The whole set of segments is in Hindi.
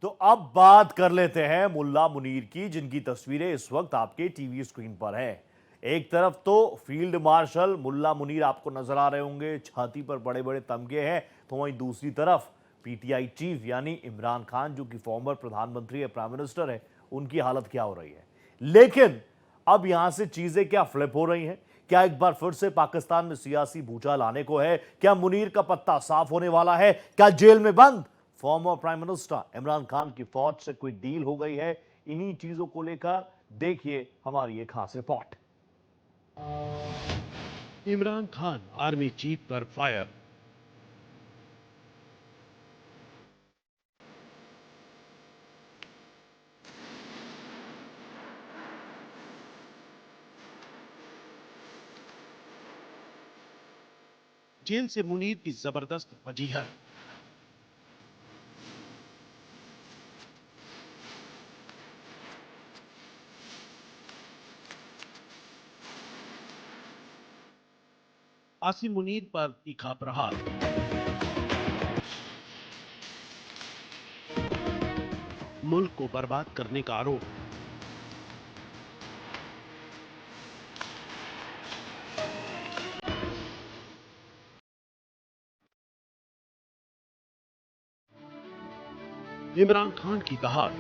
तो अब बात कर लेते हैं मुल्ला मुनीर की, जिनकी तस्वीरें इस वक्त आपके टीवी स्क्रीन पर है। एक तरफ तो फील्ड मार्शल मुल्ला मुनीर आपको नजर आ रहे होंगे, छाती पर बड़े बड़े तमगे हैं। तो वहीं दूसरी तरफ पीटीआई चीफ यानी इमरान खान, जो कि फॉर्मर प्रधानमंत्री है, प्राइम मिनिस्टर है, उनकी हालत क्या हो रही है। लेकिन अब यहां से चीजें क्या फ्लिप हो रही हैं? क्या एक बार फिर से पाकिस्तान में सियासी भूचाल आने को है? क्या मुनीर का पत्ता साफ होने वाला है? क्या जेल में बंद former prime minister Imran Khan की फौज से कोई डील हो गई है? इन्हीं चीजों को लेकर देखिए हमारी ये खास report. Imran Khan army chief पर फायर। जेल से मुनीर की जबरदस्त वजीहत। आसिम मुनीर पर तीखा प्रहार। मुल्क को बर्बाद करने का आरोप। इमरान खान की दहाड़।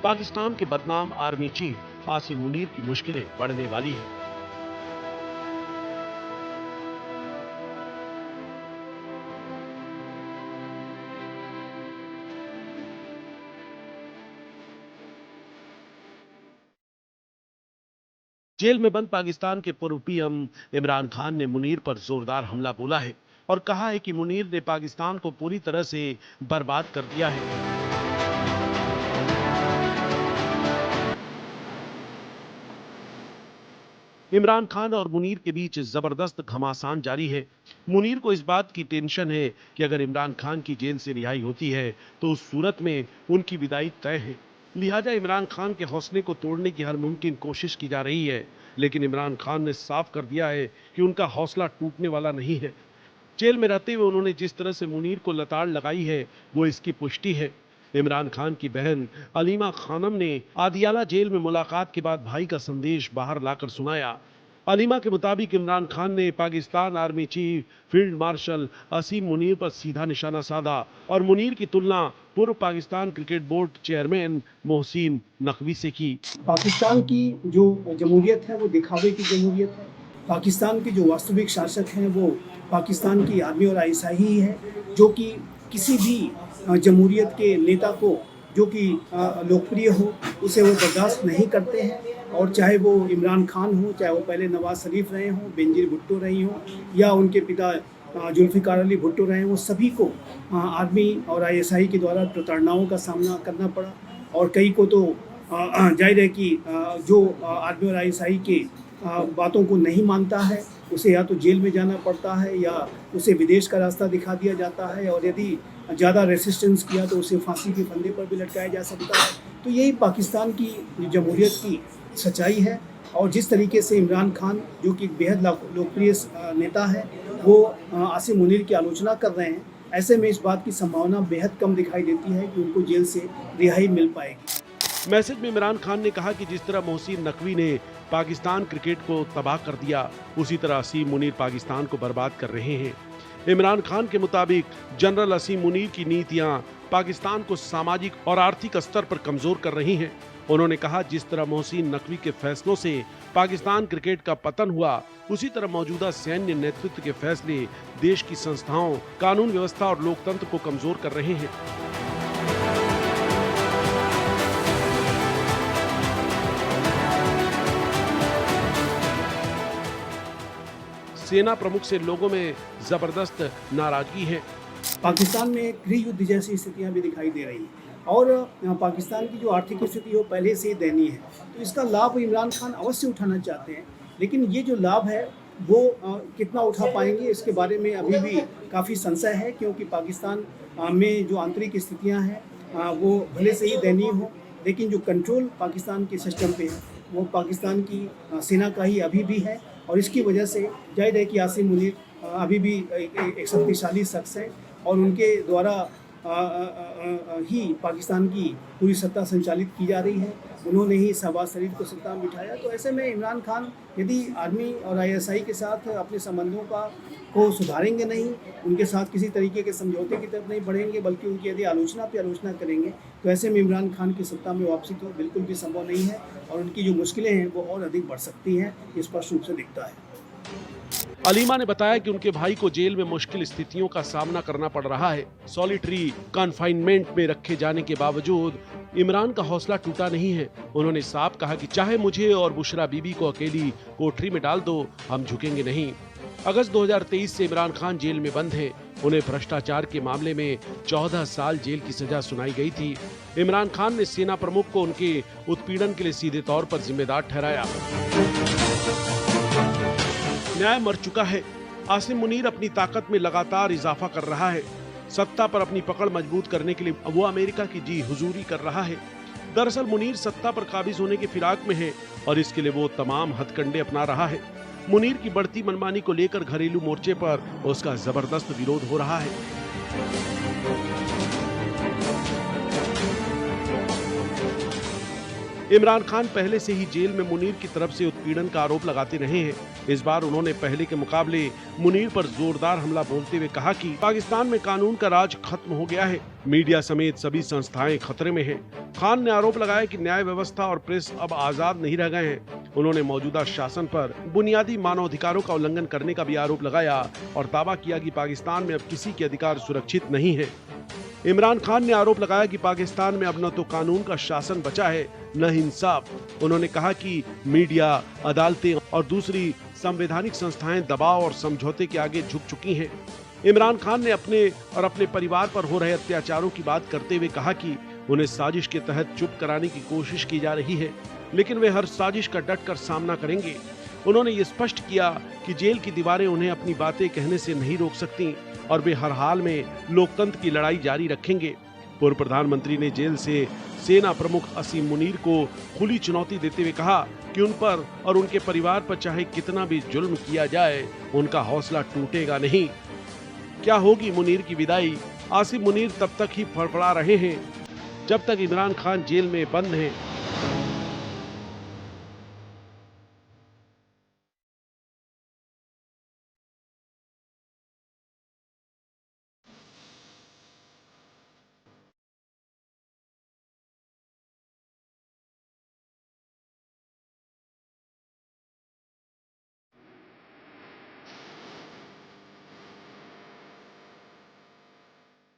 पाकिस्तान के बदनाम आर्मी चीफ आसिम मुनीर की मुश्किलें बढ़ने वाली है। जेल में बंद पाकिस्तान के पूर्व पीएम इमरान खान ने मुनीर पर जोरदार हमला बोला है और कहा है कि मुनीर ने पाकिस्तान को पूरी तरह से बर्बाद कर दिया है। इमरान खान और मुनीर के बीच जबरदस्त घमासान जारी है। मुनीर को इस बात की टेंशन है कि अगर इमरान खान की जेल से रिहाई होती है तो उस सूरत में उनकी विदाई तय है। लिहाजा इमरान खान के हौसले को तोड़ने की हर मुमकिन कोशिश की जा रही है, लेकिन इमरान खान ने साफ कर दिया है कि उनका हौसला टूटने वाला नहीं है। जेल में रहते हुए उन्होंने जिस तरह से मुनीर को लताड़ लगाई है, वो इसकी पुष्टि है। इमरान खान की बहन अलीमा खानम ने आदियाला जेल में मुलाकात के बाद भाई का संदेश बाहर लाकर सुनाया। अलीमा के मुताबिक इमरान खान ने Pakistan army chief field marshal Asim Munir पर सीधा निशाना साधा और मुनीर की तुलना पूर्व Pakistan cricket board chairman Mohsin Naqvi से की। पाकिस्तान की जो जमहूरियत है वो दिखावे की जमहूरियत है। पाकिस्तान के जो वास्तविक शासक हैं वो पाकिस्तान की आर्मी और आईएसआई ही है, जो कि किसी भी जमहूरियत के नेता को जो कि लोकप्रिय हो उसे वो बर्दाश्त नहीं करते हैं। और चाहे वो इमरान खान हो, चाहे वो पहले नवाज शरीफ रहे हों, बेनजीर भुट्टो रही हों, या उनके पिता जुल्फ़िकार अली भुट्टो रहे, वो सभी को आर्मी और आईएसआई के द्वारा प्रताड़नाओं का सामना करना पड़ा। और कई को तो जाहिर है कि जो आर्मी और आईएसआई के बातों को नहीं मानता है उसे या तो जेल में जाना पड़ता है या उसे विदेश का रास्ता दिखा दिया जाता है, और यदि ज़्यादा रेसिस्टेंस किया तो उसे फांसी के फंदे पर भी लटकाया जा सकता है। तो यही पाकिस्तान की जमहूरियत की सच्चाई है। और जिस तरीके से इमरान खान, जो कि बेहद लोकप्रिय नेता है, वो आसिम मुनीर की आलोचना कर रहे हैं, ऐसे में इस बात की संभावना बेहद कम दिखाई देती है कि उनको जेल से रिहाई मिल पाएगी। मैसेज में इमरान खान ने कहा कि जिस तरह मोहसिन नकवी ने पाकिस्तान क्रिकेट को तबाह कर दिया, उसी तरह असीम मुनीर पाकिस्तान को बर्बाद कर रहे हैं। इमरान खान के मुताबिक जनरल असीम मुनीर की नीतियां पाकिस्तान को सामाजिक और आर्थिक स्तर पर कमजोर कर रही हैं। उन्होंने कहा, जिस तरह मोहसिन नकवी के फैसलों से पाकिस्तान क्रिकेट का पतन हुआ, उसी तरह मौजूदा सैन्य नेतृत्व के फैसले देश की संस्थाओं, कानून व्यवस्था और लोकतंत्र को कमजोर कर रहे हैं। सेना प्रमुख से लोगों में जबरदस्त नाराजगी है। पाकिस्तान में गृह युद्ध जैसी स्थितियां भी दिखाई दे रही हैं, और पाकिस्तान की जो आर्थिक स्थिति हो पहले से ही दयनीय है। तो इसका लाभ इमरान खान अवश्य उठाना चाहते हैं, लेकिन ये जो लाभ है वो कितना उठा पाएंगे इसके बारे में अभी भी काफ़ी संशय है, क्योंकि पाकिस्तान में जो आंतरिक स्थितियां हैं वो भले से ही दयनीय हो, लेकिन जो कंट्रोल पाकिस्तान के सिस्टम पे है वो पाकिस्तान की सेना का ही अभी भी है। और इसकी वजह से जाहिर है कि आसिम मुनीर अभी भी एक शक्तिशाली शख्स है, और उनके द्वारा ही पाकिस्तान की पूरी सत्ता संचालित की जा रही है। उन्होंने ही शहबाज शरीफ को सत्ता में बिठाया। तो ऐसे में इमरान खान यदि आर्मी और आईएसआई के साथ अपने संबंधों को सुधारेंगे नहीं, उनके साथ किसी तरीके के समझौते की तरफ नहीं बढ़ेंगे, बल्कि उनकी यदि आलोचना पे आलोचना करेंगे, तो ऐसे में इमरान खान की सत्ता में वापसी तो बिल्कुल भी संभव नहीं है और उनकी जो मुश्किलें हैं वो और अधिक बढ़ सकती हैं, ये स्पष्ट रूप से दिखता है। अलीमा ने बताया कि उनके भाई को जेल में मुश्किल स्थितियों का सामना करना पड़ रहा है। सॉलिटरी कन्फाइनमेंट में रखे जाने के बावजूद इमरान का हौसला टूटा नहीं है। उन्होंने साफ कहा कि चाहे मुझे और बुशरा बीबी को अकेली कोठरी में डाल दो, हम झुकेंगे नहीं। अगस्त 2023 से इमरान खान जेल में बंद हैं। उन्हें भ्रष्टाचार के मामले में 14 साल जेल की सजा सुनाई गई थी। इमरान खान ने सेना प्रमुख को उनके उत्पीड़न के लिए सीधे तौर पर जिम्मेदार ठहराया। न्याय मर चुका है। आसिम मुनीर अपनी ताकत में लगातार इजाफा कर रहा है। सत्ता पर अपनी पकड़ मजबूत करने के लिए वो अमेरिका की जी हुजूरी कर रहा है। दरअसल मुनीर सत्ता पर काबिज होने की फिराक में है और इसके लिए वो तमाम हथकंडे अपना रहा है। मुनीर की बढ़ती मनमानी को लेकर घरेलू मोर्चे पर उसका जबरदस्त विरोध हो रहा है। इमरान खान पहले से ही जेल में मुनीर की तरफ से उत्पीड़न का आरोप लगाते रहे हैं। इस बार उन्होंने पहले के मुकाबले मुनीर पर जोरदार हमला बोलते हुए कहा कि पाकिस्तान में कानून का राज खत्म हो गया है। मीडिया समेत सभी संस्थाएं खतरे में हैं। खान ने आरोप लगाया कि न्याय व्यवस्था और प्रेस अब आजाद नहीं रह गए हैं। उन्होंने मौजूदा शासन पर बुनियादी मानवाधिकारों का उल्लंघन करने का भी आरोप लगाया और दावा किया कि पाकिस्तान में अब किसी के अधिकार सुरक्षित नहीं है। इमरान खान ने आरोप लगाया कि पाकिस्तान में अब न तो कानून का शासन बचा है, न इंसाफ। उन्होंने कहा कि मीडिया, अदालतें और दूसरी संवैधानिक संस्थाएं दबाव और समझौते के आगे झुक चुकी हैं। इमरान खान ने अपने और अपने परिवार पर हो रहे अत्याचारों की बात करते हुए कहा कि उन्हें साजिश के तहत चुप कराने की कोशिश की जा रही है, लेकिन वे हर साजिश का डटकर सामना करेंगे। उन्होंने ये स्पष्ट किया कि जेल की दीवारें उन्हें अपनी बातें कहने से नहीं रोक सकती और वे हर हाल में लोकतंत्र की लड़ाई जारी रखेंगे। पूर्व प्रधानमंत्री ने जेल से सेना प्रमुख आसिम मुनीर को खुली चुनौती देते हुए कहा कि उन पर और उनके परिवार पर चाहे कितना भी जुल्म किया जाए, उनका हौसला टूटेगा नहीं। क्या होगी मुनीर की विदाई? आसिम मुनीर तब तक ही फड़फड़ा रहे हैं जब तक इमरान खान जेल में बंद हैं।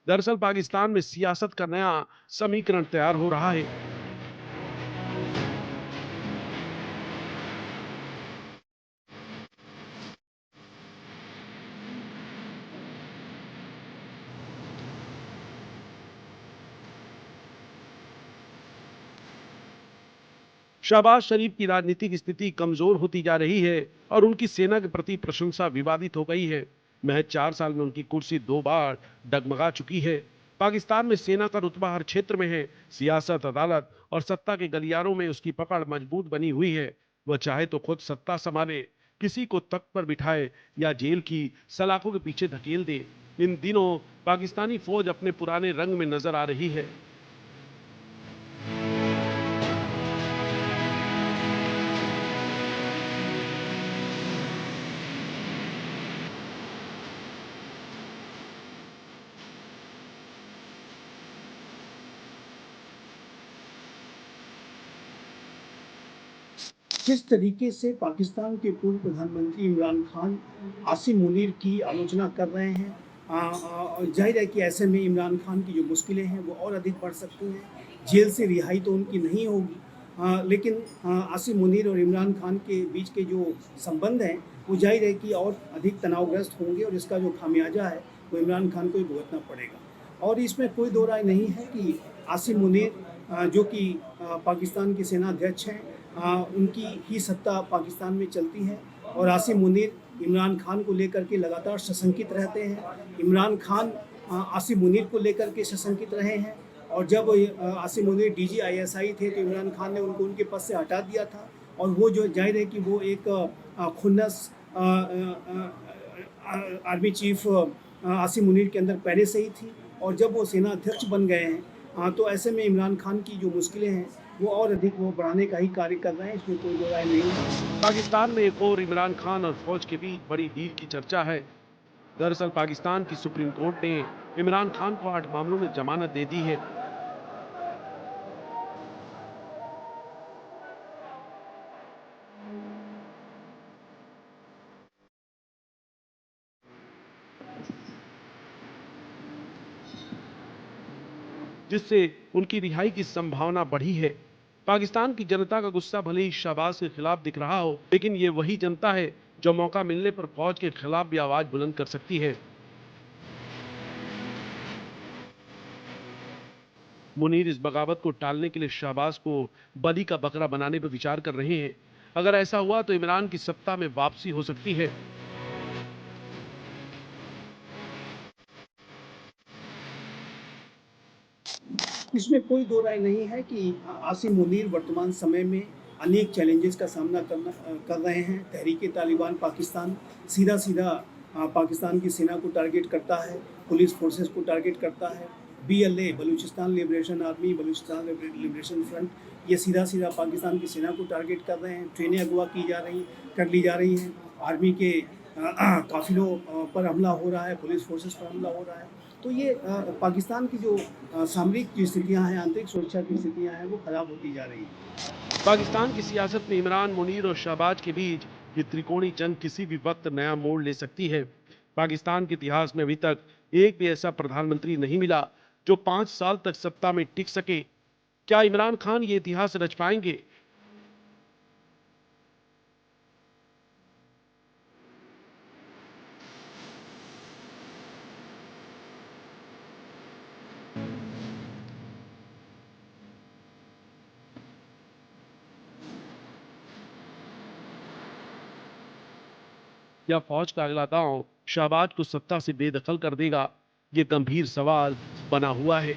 दरअसल पाकिस्तान में सियासत का नया समीकरण तैयार हो रहा है। शहबाज शरीफ की राजनीतिक स्थिति कमजोर होती जा रही है और उनकी सेना के प्रति प्रशंसा विवादित हो गई है। महज 4 साल में उनकी कुर्सी 2 बार डगमगा चुकी है। पाकिस्तान में सेना का रुतबा हर क्षेत्र में है। सियासत, अदालत और सत्ता के गलियारों में उसकी पकड़ मजबूत बनी हुई है। वह चाहे तो खुद सत्ता संभाले, किसी को तख्त पर बिठाए या जेल की सलाखों के पीछे धकेल दे। इन दिनों पाकिस्तानी फौज अपने पुराने रंग में नजर आ रही है। किस तरीके से पाकिस्तान के पूर्व प्रधानमंत्री इमरान खान आसिम मुनीर की आलोचना कर रहे हैं, जाहिर है कि ऐसे में इमरान खान की जो मुश्किलें हैं वो और अधिक बढ़ सकती हैं। जेल से रिहाई तो उनकी नहीं होगी, लेकिन आसिम मुनीर और इमरान खान के बीच के जो संबंध हैं वो जाहिर है कि और अधिक तनावग्रस्त होंगे और इसका जो खामियाजा है वो इमरान खान को ही भुगतना पड़ेगा। और इसमें कोई दो राय नहीं है कि आसिम मुनीर जो कि पाकिस्तान के सेना अध्यक्ष हैं, उनकी ही सत्ता पाकिस्तान में चलती है और आसिम मुनीर इमरान खान को लेकर के लगातार सशंकित रहते हैं। इमरान खान आसिम मुनीर को लेकर के सशंकित रहे हैं और जब आसिम मुनीर डीजी आईएसआई थे तो इमरान खान ने उनको उनके पद से हटा दिया था और वो जो जाहिर है कि वो एक खुन्नस आर्मी चीफ आसिम मुनीर के अंदर पहले से ही थी और जब वो सेना अध्यक्ष बन गए हैं, तो ऐसे में इमरान खान की जो मुश्किलें हैं वो और अधिक वो बढ़ाने का ही कार्य कर रहे हैं, इसमें कोई दो राय नहीं है। पाकिस्तान में एक और इमरान खान और फौज के बीच बड़ी डील की चर्चा है। दरअसल पाकिस्तान की सुप्रीम कोर्ट ने इमरान खान को 8 मामलों में जमानत दे दी है। जिससे उनकी रिहाई की संभावना बढ़ी है। पाकिस्तान की जनता का गुस्सा भले ही शहबाज के खिलाफ दिख रहा हो, लेकिन ये वही जनता है जो मौका मिलने पर फौज के खिलाफ भी आवाज बुलंद कर सकती है। मुनीर इस बगावत को टालने के लिए शहबाज को बलि का बकरा बनाने पर विचार कर रहे हैं। अगर ऐसा हुआ तो इमरान की सत्ता में वापसी हो सकती है। इसमें कोई दो राय नहीं है कि आसिम मुनीर वर्तमान समय में अनेक चैलेंजेस का सामना कर रहे हैं। तहरीक तालिबान पाकिस्तान सीधा सीधा पाकिस्तान की सेना को टारगेट करता है, पुलिस फोर्सेस को टारगेट करता है। BLA Balochistan liberation army, Balochistan liberation front, ये सीधा सीधा पाकिस्तान की सेना को टारगेट कर रहे हैं। ट्रेनें अगवा कर ली जा रही हैं। आर्मी के काफिलों पर हमला हो रहा है, पुलिस फोर्सेस पर हमला हो रहा है। तो ये पाकिस्तान की जो सामरिक की स्थितियां हैं, आंतरिक सुरक्षा की स्थितियां हैं, वो खराब होती जा रही हैं। पाकिस्तान की सियासत में इमरान, मुनीर और शहबाज के बीच ये त्रिकोणीय जंग किसी भी वक्त नया मोड़ ले सकती है। पाकिस्तान के इतिहास में अभी तक एक भी ऐसा प्रधानमंत्री नहीं मिला जो 5 साल तक सत्ता में टिक सके। क्या इमरान खान ये इतिहास रच पाएंगे? या फौज का अगला दांव शहबाज को सत्ता से बेदखल कर देगा? ये गंभीर सवाल बना हुआ है।